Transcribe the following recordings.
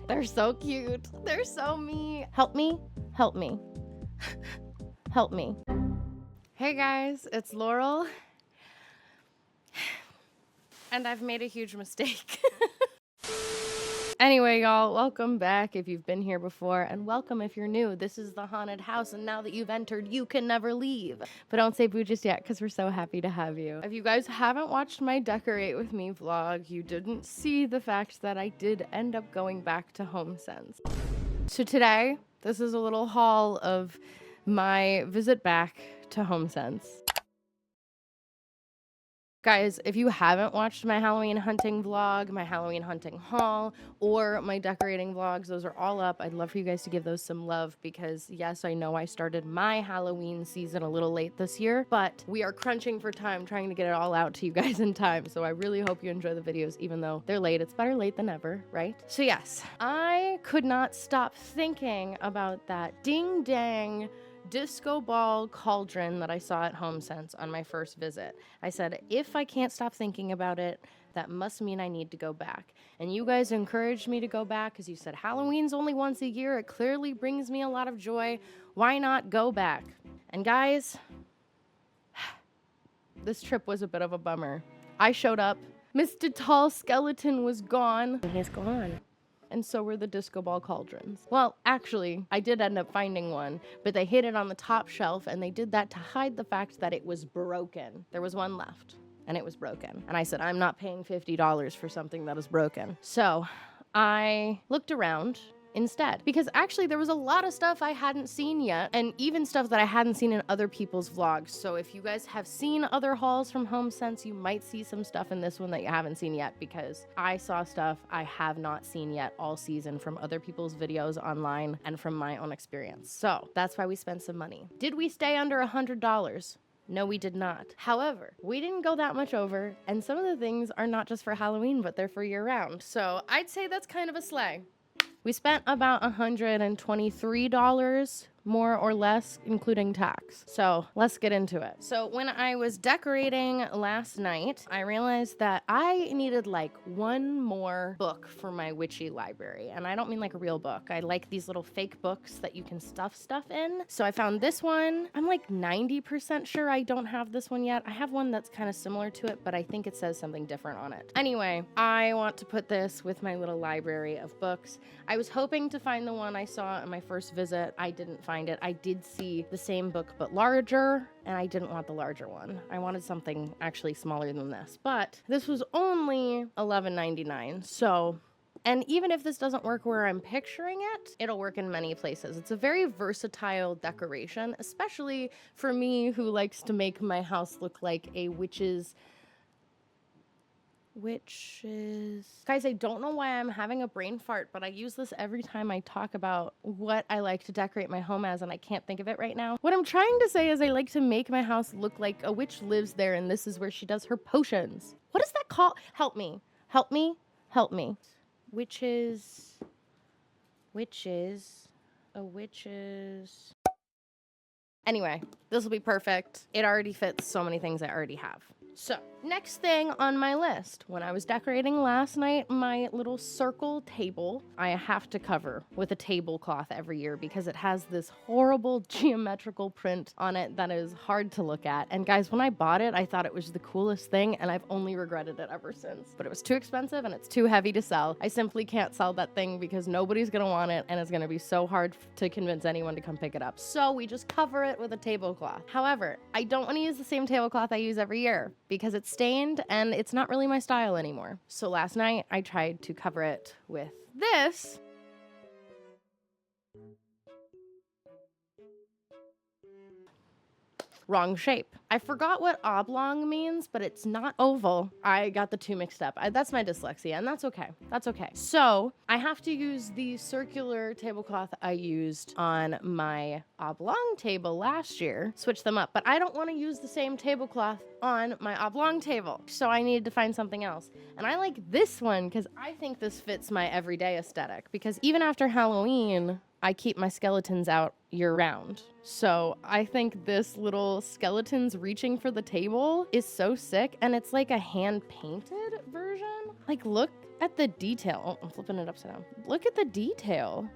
They're so cute. They're so me. Help me. Help me. Help me. Hey guys, it's Laurel. And I've made a huge mistake. Anyway, y'all, welcome back if you've been here before, and welcome if you're new. This is the haunted house, and now that you've entered, you can never leave. But don't say boo just yet, because we're so happy to have you. If you guys haven't watched my Decorate With Me vlog, you didn't see the fact that I did end up going back to Homesense. So today, this is a little haul of my visit back to Homesense. Guys, if you haven't watched my Halloween hunting vlog, my Halloween hunting haul, or my decorating vlogs, those are all up. I'd love for you guys to give those some love because, yes, I know I started my Halloween season a little late this year, but we are crunching for time trying to get it all out to you guys in time. So I really hope you enjoy the videos, even though they're late. It's better late than never, right? So yes, I could not stop thinking about that ding-dang disco ball cauldron that I saw at Homesense on my first visit. I said, if I can't stop thinking about it, that must mean I need to go back. And you guys encouraged me to go back because you said Halloween's only once a year. It clearly brings me a lot of joy. Why not go back? And guys, this trip was a bit of a bummer. I showed up. Mr. Tall Skeleton was gone. He's gone. And so were the disco ball cauldrons. Well, actually, I did end up finding one, but they hid it on the top shelf, and they did that to hide the fact that it was broken. There was one left, and it was broken. And I said, I'm not paying $50 for something that is broken. So I looked around instead, because actually there was a lot of stuff I hadn't seen yet, and even stuff that I hadn't seen in other people's vlogs. So if you guys have seen other hauls from Homesense, you might see some stuff in this one that you haven't seen yet, because I saw stuff I have not seen yet all season from other people's videos online and from my own experience. So that's why we spent some money. Did we stay under $100? No, we did not. However, we didn't go that much over, and some of the things are not just for Halloween, but they're for year-round. So I'd say that's kind of a slay. We spent about $123, more or less, including tax. So let's get into it. So when I was decorating last night, I realized that I needed like one more book for my witchy library. And I don't mean like a real book. I like these little fake books that you can stuff stuff in. So I found this one. I'm like 90% sure I don't have this one yet. I have one that's kind of similar to it, but I think it says something different on it. Anyway, I want to put this with my little library of books. I was hoping to find the one I saw on my first visit. I didn't find it. I did see the same book but larger, and I didn't want the larger one. I wanted something actually smaller than this, but this was only $11.99. So, and even if this doesn't work where I'm picturing it, it'll work in many places. It's a very versatile decoration, especially for me who likes to make my house look like a witch's. Guys, I don't know why I'm having a brain fart, but I use this every time I talk about what I like to decorate my home as, and I can't think of it right now. What I'm trying to say is I like to make my house look like a witch lives there, and this is where she does her potions. What is that called? Help me. Help me. Help me. Witches. Anyway, this will be perfect. It already fits so many things I already have. So, next thing on my list, when I was decorating last night, my little circle table, I have to cover with a tablecloth every year because it has this horrible geometrical print on it that is hard to look at. And guys, when I bought it, I thought it was the coolest thing, and I've only regretted it ever since. But it was too expensive and it's too heavy to sell. I simply can't sell that thing because nobody's gonna want it, and it's gonna be so hard to convince anyone to come pick it up. So we just cover it with a tablecloth. However, I don't want to use the same tablecloth I use every year because it's stained and it's not really my style anymore. So last night I tried to cover it with this. Wrong shape. I forgot what oblong means, but it's not oval. I got the two mixed up. That's my dyslexia, and that's okay. That's okay. So I have to use the circular tablecloth I used on my oblong table last year, switch them up, but I don't want to use the same tablecloth on my oblong table. So I needed to find something else. And I like this one because I think this fits my everyday aesthetic, because even after Halloween, I keep my skeletons out year round. So I think this little skeletons reaching for the table is so sick. And it's like a hand painted version. Like, look at the detail. Oh, I'm flipping it upside down. Look at the detail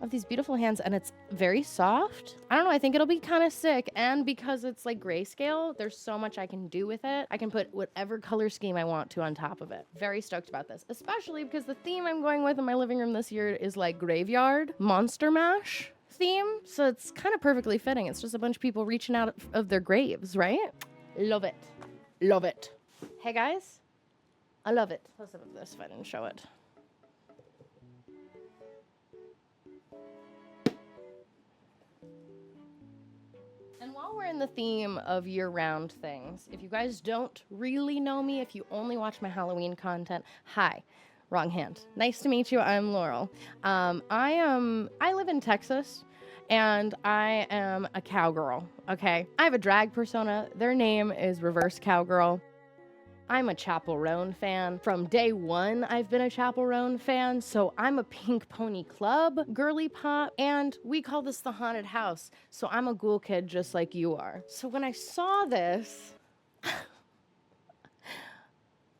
of these beautiful hands, and it's very soft. I don't know, I think it'll be kind of sick, and because it's like grayscale, there's so much I can do with it. I can put whatever color scheme I want to on top of it. Very stoked about this, especially because the theme I'm going with in my living room this year is like graveyard monster mash theme, so it's kind of perfectly fitting. It's just a bunch of people reaching out of their graves, right? Love it. Love it. Hey guys, I love it. Let's look at this if I didn't show it. And while we're in the theme of year-round things, if you guys don't really know me, if you only watch my Halloween content, hi, wrong hand. Nice to meet you. I'm Laurel. I live in Texas, and I am a cowgirl. Okay, I have a drag persona. Their name is Reverse Cowgirl. I'm a Chapel Roan fan. From day one, I've been a Chapel Roan fan, so I'm a Pink Pony Club girly pop, and we call this the haunted house, so I'm a ghoul kid just like you are. So when I saw this,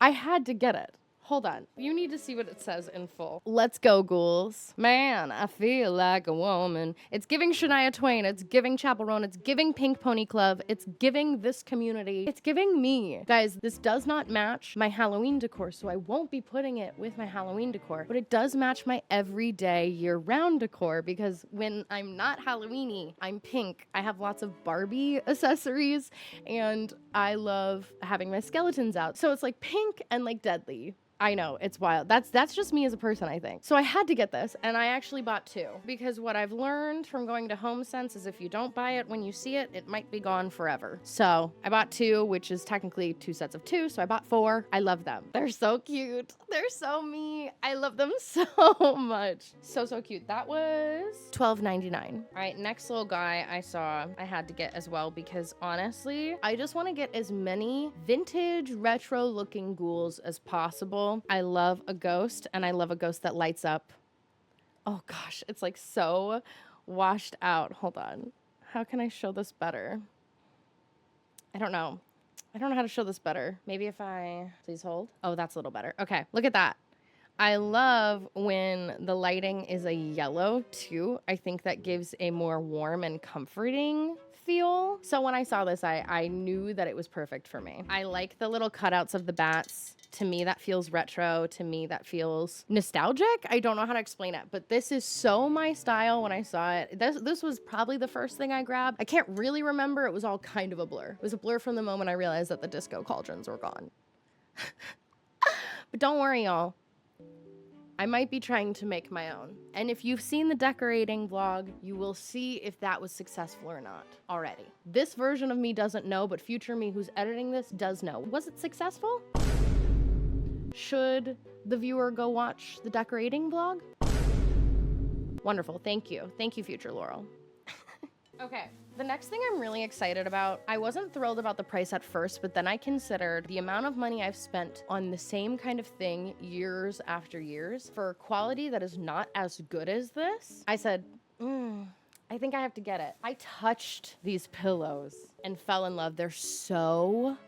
I had to get it. Hold on. You need to see what it says in full. Let's go, ghouls. Man, I feel like a woman. It's giving Shania Twain. It's giving Chapel Roan. It's giving Pink Pony Club. It's giving this community. It's giving me. Guys, this does not match my Halloween decor, so I won't be putting it with my Halloween decor, but it does match my everyday year-round decor, because when I'm not Halloween-y, I'm pink. I have lots of Barbie accessories, and I love having my skeletons out. So it's like pink and like deadly. I know, it's wild. That's just me as a person, I think. So I had to get this, and I actually bought two, because what I've learned from going to Homesense is if you don't buy it when you see it, it might be gone forever. So I bought two, which is technically 2 sets of 2, so I bought 4. I love them. They're so cute. They're so me. I love them so much. So cute. That was $12.99. All right, next little guy I saw I had to get as well, because honestly, I just want to get as many vintage retro looking ghouls as possible. I love a ghost, and I love a ghost that lights up. Oh gosh, it's like so washed out. Hold on. How can I show this better? I don't know. I don't know how to show this better. Maybe if I, please hold. Oh, that's a little better. Okay, look at that. I love when the lighting is a yellow too. I think that gives a more warm and comforting feel. So when I saw this, I knew that it was perfect for me. I like the little cutouts of the bats. To me, that feels retro. To me, that feels nostalgic. I don't know how to explain it, but this is so my style when I saw it. This was probably the first thing I grabbed. I can't really remember. It was all kind of a blur. It was a blur from the moment I realized that the disco cauldrons were gone. But don't worry, y'all. I might be trying to make my own. And if you've seen the decorating vlog, you will see if that was successful or not already. This version of me doesn't know, but future me who's editing this does know. Was it successful? Should the viewer go watch the decorating vlog? Wonderful, thank you. Thank you, future Laurel. Okay, the next thing I'm really excited about, I wasn't thrilled about the price at first, but then I considered the amount of money I've spent on the same kind of thing years after years for quality that is not as good as this. I said, I think I have to get it. I touched these pillows and fell in love. They're so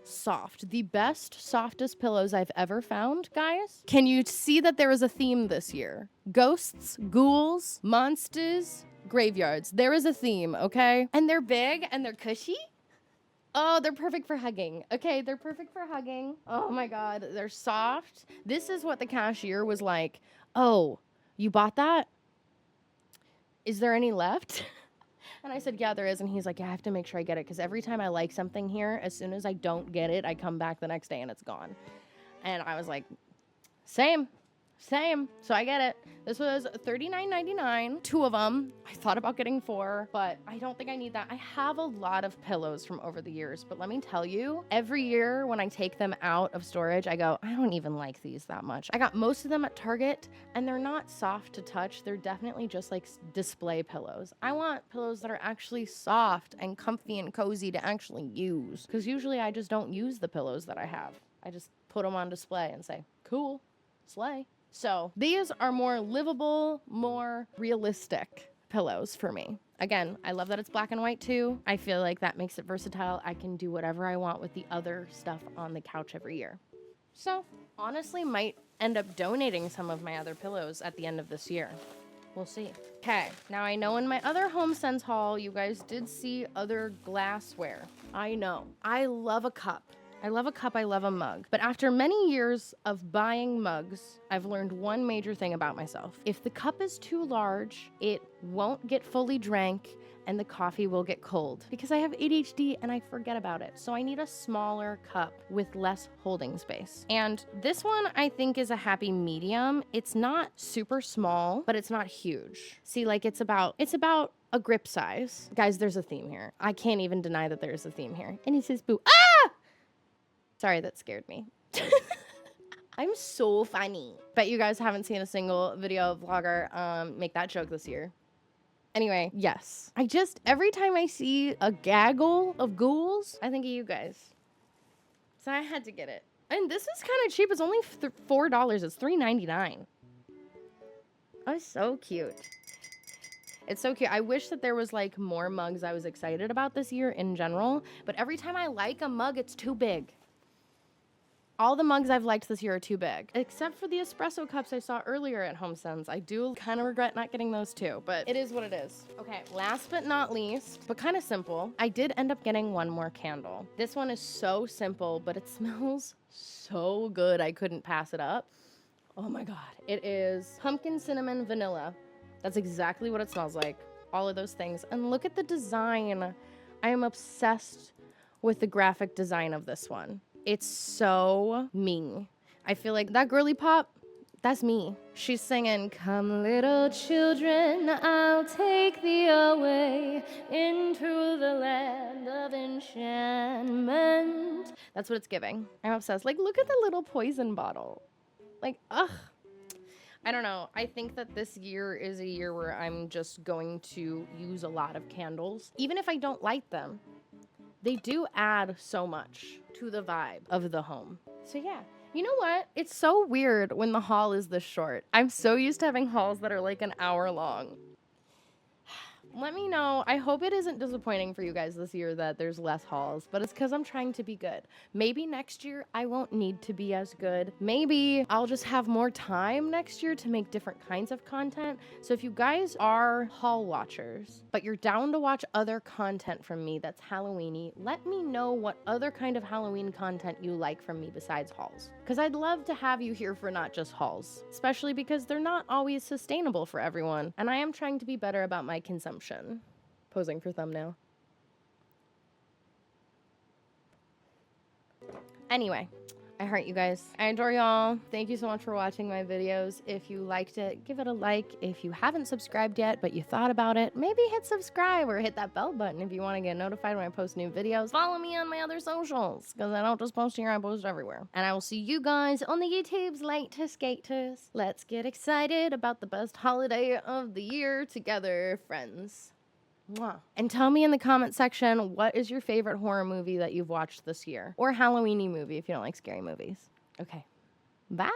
soft. The best, softest pillows I've ever found, guys. Can you see that there is a theme this year? Ghosts, ghouls, monsters, graveyards. There is a theme, okay? And they're big and they're cushy. Oh, they're perfect for hugging. Okay, they're perfect for hugging. Oh my God, they're soft. This is what the cashier was like. Oh, you bought that? Is there any left? And I said, yeah, there is. And he's like, yeah, I have to make sure I get it, because every time I like something here, as soon as I don't get it, I come back the next day and it's gone. And I was like, same. So I get it. This was $39.99, 2 of them. I thought about getting 4, but I don't think I need that. I have a lot of pillows from over the years, but let me tell you, every year when I take them out of storage, I go, I don't even like these that much. I got most of them at Target, and they're not soft to touch. They're definitely just like display pillows. I want pillows that are actually soft and comfy and cozy to actually use, because usually I just don't use the pillows that I have. I just put them on display and say, cool, slay. So these are more livable, more realistic. pillows for me. Again, I love that it's black and white too. I feel like that makes it versatile. I can do whatever I want with the other stuff on the couch every year. So honestly, might end up donating some of my other pillows at the end of this year. We'll see. Okay, now I know in my other Homesense haul, you guys did see other glassware. I know. I love a cup. I love a cup, I love a mug. But after many years of buying mugs, I've learned one major thing about myself. If the cup is too large, it won't get fully drank and the coffee will get cold. Because I have ADHD and I forget about it. So I need a smaller cup with less holding space. And this one I think is a happy medium. It's not super small, but it's not huge. See, like it's about a grip size. Guys, there's a theme here. I can't even deny that there's a theme here. And he says, boo. Ah! Sorry, that scared me. I'm so funny. Bet you guys haven't seen a single video vlogger make that joke this year. Anyway, yes. Every time I see a gaggle of ghouls, I think of you guys. So I had to get it. And this is kind of cheap. It's only $4. It's $3.99. Oh, it's so cute. It's so cute. I wish that there was like more mugs I was excited about this year in general. But every time I like a mug, it's too big. All the mugs I've liked this year are too big, except for the espresso cups I saw earlier at Homesense. I do kind of regret not getting those too, but it is what it is. Okay, last but not least, but kind of simple, I did end up getting one more candle. This one is so simple, but it smells so good. I couldn't pass it up. Oh my God. It is pumpkin, cinnamon, vanilla. That's exactly what it smells like. All of those things. And look at the design. I am obsessed with the graphic design of this one. It's so me. I feel like that girly pop, that's me. She's singing, "Come little children, I'll take thee away into the land of enchantment." That's what it's giving. I'm obsessed. Like, look at the little poison bottle. Like, ugh. I don't know. I think that this year is a year where I'm just going to use a lot of candles. Even if I don't light them, they do add so much to the vibe of the home. So yeah, you know what? It's so weird when the haul is this short. I'm so used to having hauls that are like an hour long. Let me know. I hope it isn't disappointing for you guys this year that there's less hauls, but it's because I'm trying to be good. Maybe next year I won't need to be as good. Maybe I'll just have more time next year to make different kinds of content. So if you guys are haul watchers, but you're down to watch other content from me that's Halloween-y, let me know what other kind of Halloween content you like from me besides hauls. Because I'd love to have you here for not just hauls, especially because they're not always sustainable for everyone. And I am trying to be better about my consumption. Posing for thumbnail. Anyway, I heart you guys. I adore y'all. Thank you so much for watching my videos. If you liked it, give it a like. If you haven't subscribed yet, but you thought about it, maybe hit subscribe or hit that bell button if you want to get notified when I post new videos. Follow me on my other socials, because I don't just post here, I post everywhere. And I will see you guys on the YouTubes later, skaters. Let's get excited about the best holiday of the year together, friends. Mwah. And tell me in the comment section, what is your favorite horror movie that you've watched this year? Or Halloween-y movie if you don't like scary movies. Okay. Bye.